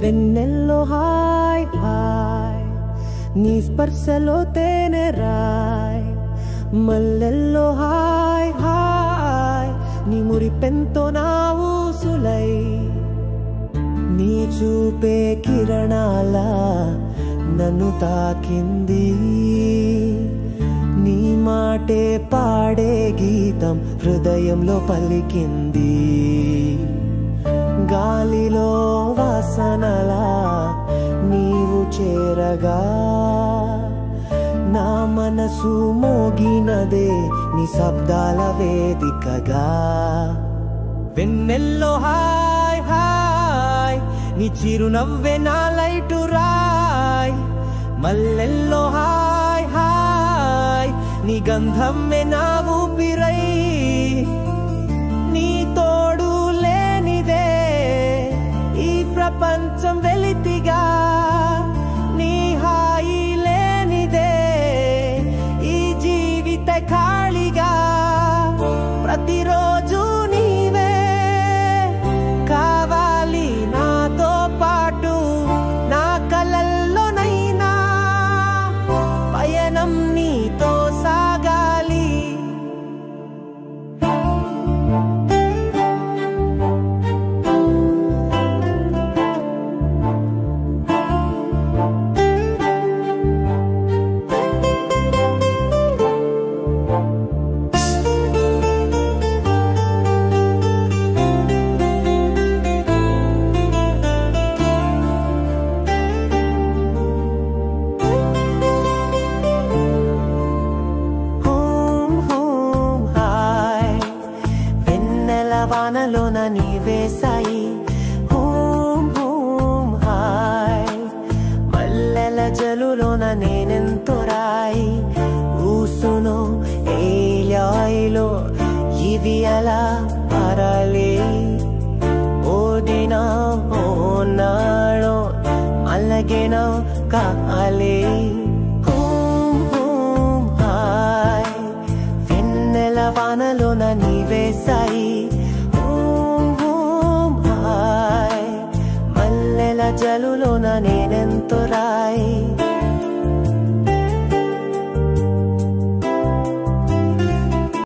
వెన్నెల్లో hi hi నీ స్పర్శలో తేనె Roy మల్లెల్లో hi hi నీ మురిపెంతో నా ఊసులై నీ చూపే కిరణాల నన్ను తాకింది నీ మాటే పాడే గీతం హృదయంలో పలికింది గాలిలో వాసనలా నీవు చేరగా నా మనసు మోగినదే నీ శబ్దాల వేదికగా వెన్నెల్లో హాయ్ హాయ్ నీ చిరునవ్వే నా లైటు రాయ్ మల్లెల్లో హాయ్ హాయ్ నీ గంధమ్మే నా ఊపిరై నీ తోడు లేనిదే ఈ ప్రపంచం వెలితిగా నీ హాయి లేనిదే ఈ జీవిత ఖాళీగా ప్రతిరోజు నీవే కావాలి నాతో పాటు నా కలల్లోనైనా పయనం నీతో సాగాలి వానలోన నీవే సాయి హూమ్ హూమ్ హాయ్ మల్లెల జలులోన నేనెంతో రాయి ఊసును ఏలాయిలో ఇది అలా పరాలి ఓ దిన ఓ నాడో అలాగేన కాలి హూమ్ హూమ్ హాయ్ వెన్నెల వానలోన నీవే సాయి మల్లెల జలులోన నేనెంతో రాయి